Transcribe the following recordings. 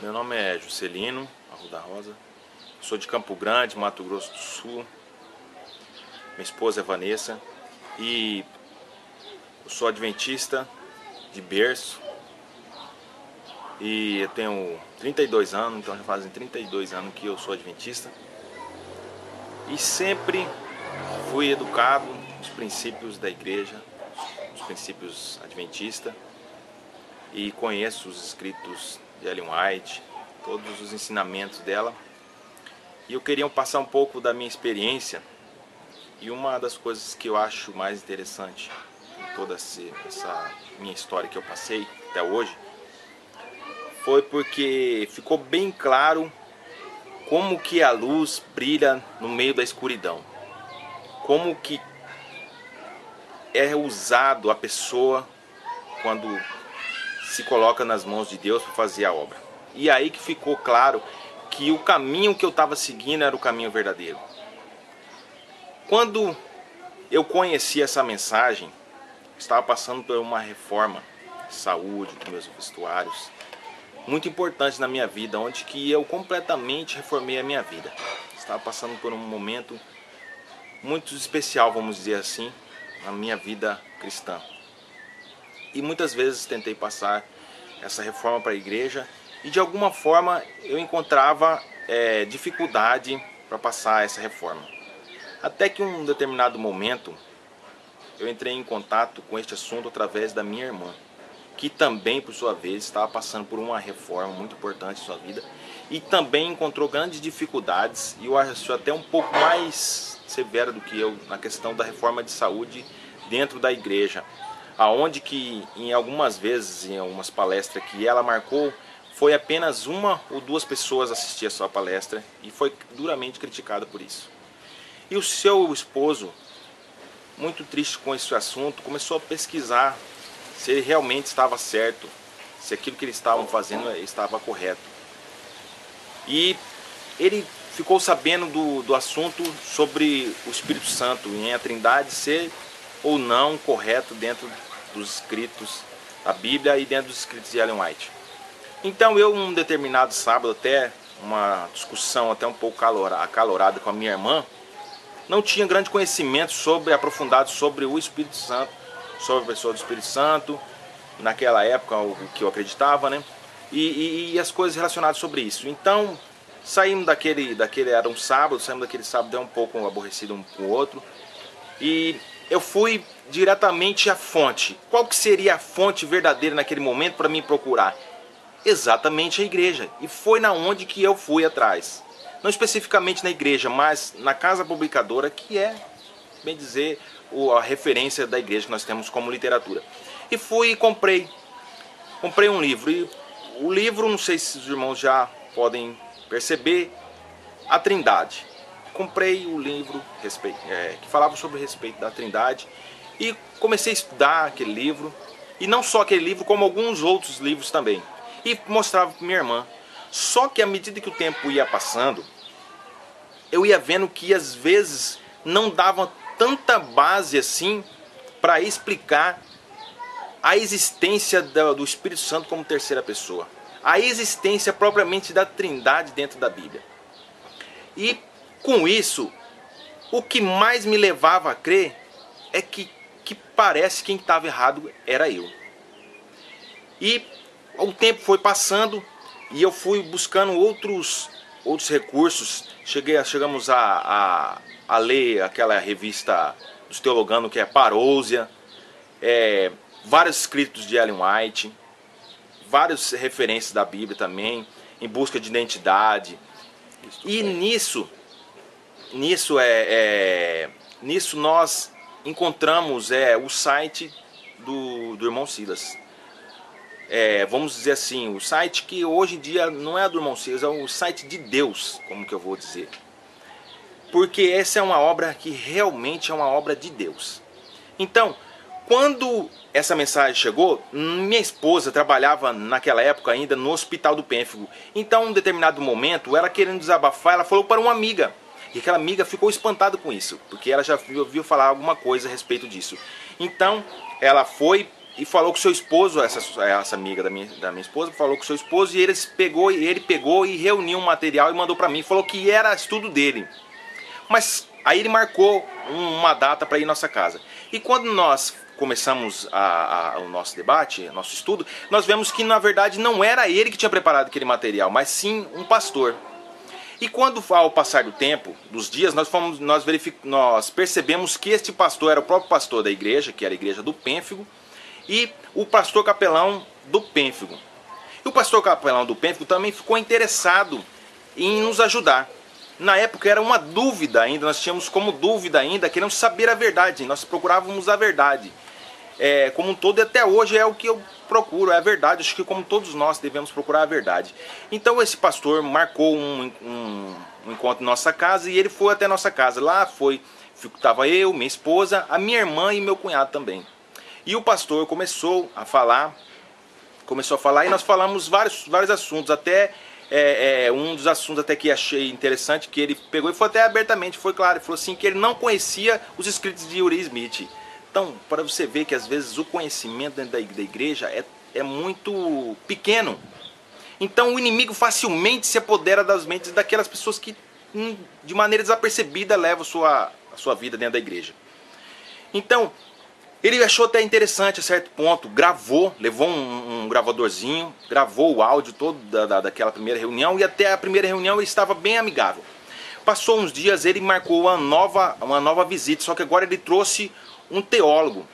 Meu nome é Juscelino Arruda Rosa, sou de Campo Grande, Mato Grosso do Sul. Minha esposa é Vanessa e eu sou adventista de berço e eu tenho 32 anos, então já fazem 32 anos que eu sou adventista e sempre fui educado nos princípios da igreja, nos princípios adventistas, e conheço os escritos de Ellen White, todos os ensinamentos dela, e eu queria passar um pouco da minha experiência. E uma das coisas que eu acho mais interessante em toda essa minha história que eu passei até hoje foi porque ficou bem claro como que a luz brilha no meio da escuridão, como que é usado a pessoa quando se coloca nas mãos de Deus para fazer a obra. E aí que ficou claro que o caminho que eu estava seguindo era o caminho verdadeiro. Quando eu conheci essa mensagem, estava passando por uma reforma de saúde dos meus vestuários, muito importante na minha vida, onde que eu completamente reformei a minha vida. Estava passando por um momento muito especial, vamos dizer assim, na minha vida cristã. E muitas vezes tentei passar essa reforma para a igreja e de alguma forma eu encontrava dificuldade para passar essa reforma. Até que em um determinado momento eu entrei em contato com este assunto através da minha irmã, que também por sua vez estava passando por uma reforma muito importante em sua vida e também encontrou grandes dificuldades, e eu acho até um pouco mais severa do que eu, na questão da reforma de saúde dentro da igreja, aonde que em algumas vezes, em algumas palestras que ela marcou, foi apenas uma ou duas pessoas assistir a sua palestra e foi duramente criticada por isso. E o seu esposo, muito triste com esse assunto, começou a pesquisar se ele realmente estava certo, se aquilo que eles estavam fazendo estava correto. E ele ficou sabendo do assunto sobre o Espírito Santo, em a Trindade ser ou não correto dentro dos escritos da Bíblia e dentro dos escritos de Ellen White. Então eu, um determinado sábado, até uma discussão até um pouco acalorada com a minha irmã, não tinha grande conhecimento aprofundado sobre o Espírito Santo, sobre a pessoa do Espírito Santo, naquela época o que eu acreditava, né? E as coisas relacionadas sobre isso. Então saímos era um sábado, saímos daquele sábado um pouco aborrecido um com o outro, e eu fui diretamente à fonte. Qual que seria a fonte verdadeira naquele momento para mim procurar? Exatamente a igreja. E foi na onde que eu fui atrás. Não especificamente na igreja, mas na casa publicadora, que é, bem dizer, a referência da igreja que nós temos como literatura. E fui e comprei um livro. E o livro, não sei se os irmãos já podem perceber, a Trindade. Comprei o livro que falava sobre o respeito da Trindade e comecei a estudar aquele livro, e não só aquele livro, como alguns outros livros também, e mostrava para minha irmã. Só que à medida que o tempo ia passando, eu ia vendo que às vezes não dava tanta base assim para explicar a existência do Espírito Santo como terceira pessoa, a existência propriamente da Trindade dentro da Bíblia. E com isso, o que mais me levava a crer é que parece que quem estava errado era eu. E o tempo foi passando e eu fui buscando outros recursos. Chegamos a ler aquela revista dos teologanos que é Parousia, vários escritos de Ellen White, várias referências da Bíblia também, em busca de identidade. E nisso nós encontramos o site do irmão Silas. Vamos dizer assim, o site que hoje em dia não é do irmão Silas, é o site de Deus, como que eu vou dizer. Porque essa é uma obra que realmente é uma obra de Deus. Então, quando essa mensagem chegou, minha esposa trabalhava naquela época ainda no Hospital do Pênfigo. Então, em um determinado momento, ela querendo desabafar, ela falou para uma amiga. E aquela amiga ficou espantada com isso, porque ela já ouviu falar alguma coisa a respeito disso. Então, ela foi e falou com seu esposo, essa amiga da minha esposa, falou com seu esposo, e ele pegou e reuniu um material e mandou para mim, falou que era estudo dele. Mas aí ele marcou uma data para ir à nossa casa. E quando nós começamos o nosso debate, nosso estudo, nós vemos que na verdade não era ele que tinha preparado aquele material, mas sim um pastor. E quando, ao passar do tempo, dos dias, nós percebemos que este pastor era o próprio pastor da igreja, que era a igreja do Pênfigo, e o pastor capelão do Pênfigo. E o pastor capelão do Pênfigo também ficou interessado em nos ajudar. Na época era uma dúvida ainda, nós tínhamos como dúvida ainda, queremos saber a verdade, nós procurávamos a verdade. Como um todo, e até hoje é o que eu procuro, é a verdade. Acho que como todos nós devemos procurar a verdade. Então esse pastor marcou um encontro em nossa casa e ele foi até nossa casa. Lá estava eu, minha esposa, a minha irmã e meu cunhado também. E o pastor começou a falar e nós falamos vários assuntos, até um dos assuntos até que achei interessante, que ele pegou e foi até abertamente, foi claro, ele falou assim que ele não conhecia os escritos de Uri Smith. Então, para você ver que às vezes o conhecimento dentro da igreja é muito pequeno. Então o inimigo facilmente se apodera das mentes daquelas pessoas que de maneira desapercebida levam a sua vida dentro da igreja. Então, ele achou até interessante a certo ponto, levou um gravadorzinho, gravou o áudio todo daquela primeira reunião, e até a primeira reunião ele estava bem amigável. Passou uns dias, ele marcou uma nova visita, só que agora ele trouxe um teólogo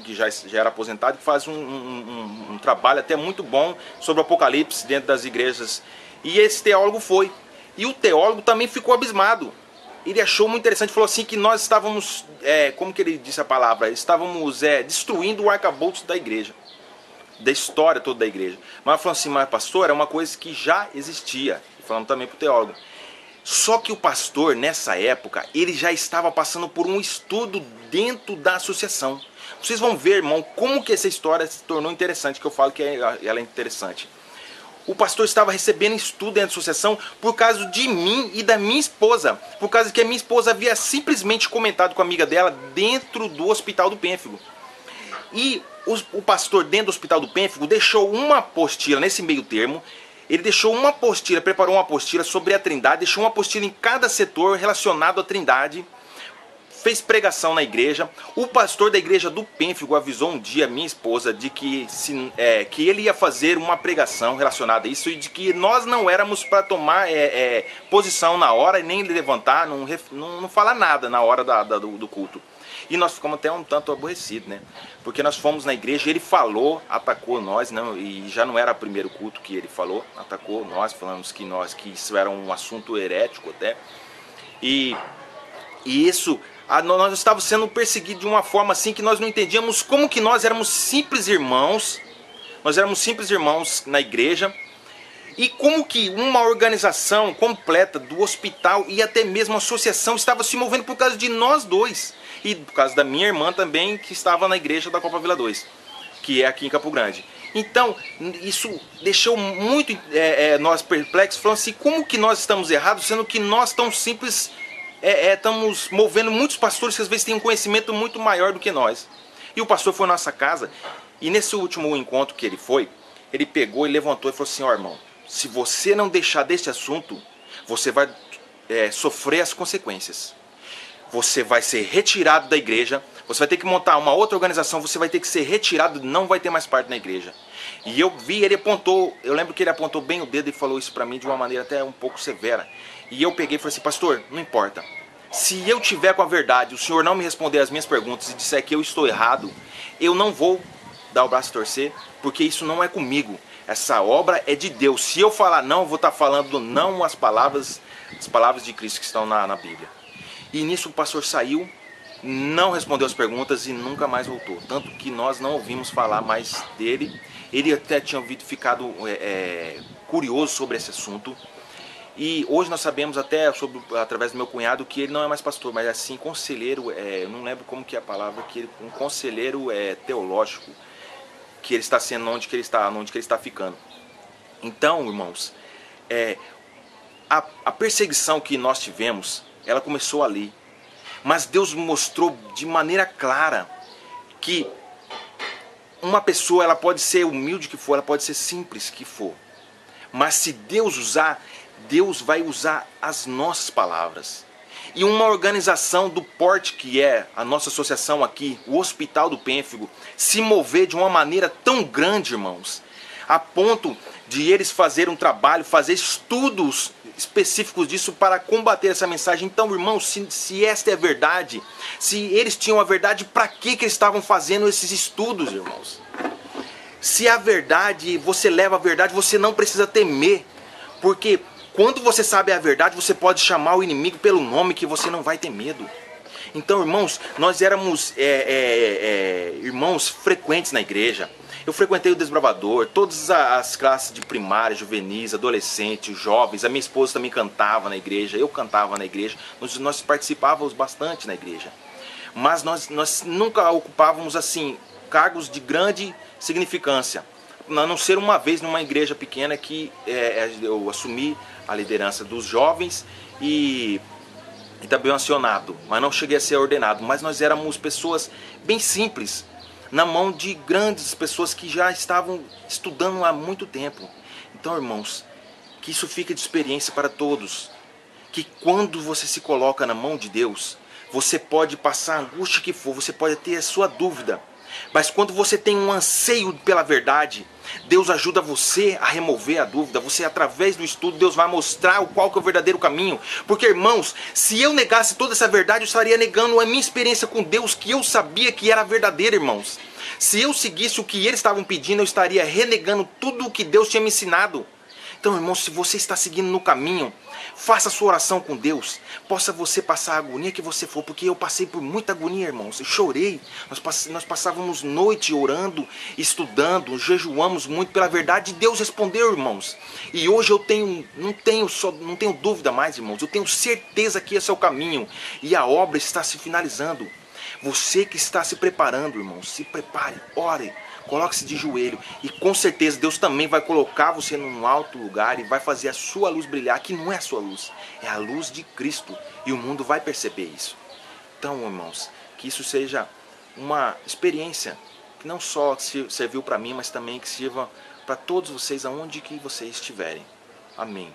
que já era aposentado, que faz um trabalho até muito bom sobre o Apocalipse dentro das igrejas. E esse teólogo foi. E o teólogo também ficou abismado. Ele achou muito interessante, falou assim que nós estávamos, como que ele disse a palavra, estávamos destruindo o arcabouço da igreja, da história toda da igreja. Mas falou assim, mas pastor, é uma coisa que já existia, falando também para o teólogo. Só que o pastor, nessa época, ele já estava passando por um estudo dentro da associação. Vocês vão ver, irmão, como que essa história se tornou interessante, que eu falo que ela é interessante. O pastor estava recebendo estudo dentro da associação por causa de mim e da minha esposa. Por causa que a minha esposa havia simplesmente comentado com a amiga dela dentro do Hospital do Pênfigo. E o pastor dentro do Hospital do Pênfigo deixou uma apostila nesse meio termo. Ele deixou uma apostila, preparou uma apostila sobre a Trindade, deixou uma apostila em cada setor relacionado à Trindade, fez pregação na igreja. O pastor da igreja do Pênfigo avisou um dia a minha esposa de que ele ia fazer uma pregação relacionada a isso e de que nós não éramos para tomar posição na hora e nem levantar, não falar nada na hora do culto. E nós ficamos até um tanto aborrecidos, né? Porque nós fomos na igreja, ele falou, atacou nós, não, e já não era o primeiro culto que ele falou, atacou nós, falamos que isso era um assunto herético até. E isso, nós estávamos sendo perseguidos de uma forma assim que nós não entendíamos como que nós éramos simples irmãos na igreja, e como que uma organização completa do hospital e até mesmo a associação estava se movendo por causa de nós dois. E por causa da minha irmã também, que estava na igreja da Copa Vila 2, que é aqui em Campo Grande. Então, isso deixou muito nós perplexos, falando assim, como que nós estamos errados, sendo que nós tão simples, estamos movendo muitos pastores que às vezes têm um conhecimento muito maior do que nós. E o pastor foi à nossa casa, e nesse último encontro que ele foi, ele pegou e levantou e falou assim, ó irmão, se você não deixar deste assunto, você vai sofrer as consequências. Você vai ser retirado da igreja, você vai ter que montar uma outra organização, você vai ter que ser retirado, não vai ter mais parte na igreja. E eu vi, ele apontou, eu lembro que ele apontou bem o dedo e falou isso pra mim de uma maneira até um pouco severa. E eu peguei e falei assim, pastor, não importa. Se eu tiver com a verdade, o senhor não me responder as minhas perguntas e disser que eu estou errado, eu não vou dar o braço a torcer, porque isso não é comigo. Essa obra é de Deus. Se eu falar não, eu vou estar falando não as palavras de Cristo que estão na Bíblia. E nisso o pastor saiu, não respondeu as perguntas e nunca mais voltou. Tanto que nós não ouvimos falar mais dele. Ele até tinha ficado curioso sobre esse assunto. E hoje nós sabemos até, através do meu cunhado, que ele não é mais pastor, mas assim, conselheiro, eu não lembro como que é a palavra, um conselheiro teológico, que ele está sendo onde que ele está ficando. Então, irmãos, a perseguição que nós tivemos, ela começou ali. Mas Deus mostrou de maneira clara que uma pessoa, ela pode ser humilde que for, ela pode ser simples que for. Mas se Deus usar, Deus vai usar as nossas palavras. E uma organização do porte que é a nossa associação aqui, o Hospital do Pênfigo, se mover de uma maneira tão grande, irmãos, a ponto de eles fazerem um trabalho, fazer estudos específicos disso para combater essa mensagem. Então, irmãos, se esta é a verdade, se eles tinham a verdade, para que eles estavam fazendo esses estudos, irmãos? Se a verdade, você leva a verdade, você não precisa temer, porque quando você sabe a verdade, você pode chamar o inimigo pelo nome que você não vai ter medo. Então, irmãos, nós éramos irmãos frequentes na igreja. Eu frequentei o Desbravador, todas as classes de primária, juvenis, adolescentes, jovens. A minha esposa também cantava na igreja, eu cantava na igreja. Nós participávamos bastante na igreja. Mas nós nunca ocupávamos assim cargos de grande significância. A não ser uma vez numa igreja pequena que eu assumi a liderança dos jovens e também acionado, mas não cheguei a ser ordenado. Mas nós éramos pessoas bem simples, na mão de grandes pessoas que já estavam estudando há muito tempo. Então, irmãos, que isso fique de experiência para todos, que quando você se coloca na mão de Deus, você pode passar a angústia que for, você pode ter a sua dúvida, mas quando você tem um anseio pela verdade, Deus ajuda você a remover a dúvida. Você, através do estudo, Deus vai mostrar qual que é o verdadeiro caminho. Porque, irmãos, se eu negasse toda essa verdade, eu estaria negando a minha experiência com Deus, que eu sabia que era verdadeira, irmãos. Se eu seguisse o que eles estavam pedindo, eu estaria renegando tudo o que Deus tinha me ensinado. Então, irmãos, se você está seguindo no caminho, faça a sua oração com Deus. Possa você passar a agonia que você for, porque eu passei por muita agonia, irmãos. Eu chorei. Nós passávamos noite orando, estudando, jejuamos muito pela verdade. E Deus respondeu, irmãos. E hoje eu não tenho dúvida mais, irmãos. Eu tenho certeza que esse é o caminho. E a obra está se finalizando. Você que está se preparando, irmãos, se prepare, ore. Coloque-se de joelho e com certeza Deus também vai colocar você num alto lugar e vai fazer a sua luz brilhar, que não é a sua luz, é a luz de Cristo, e o mundo vai perceber isso. Então, irmãos, que isso seja uma experiência que não só serviu para mim, mas também que sirva para todos vocês aonde que vocês estiverem. Amém.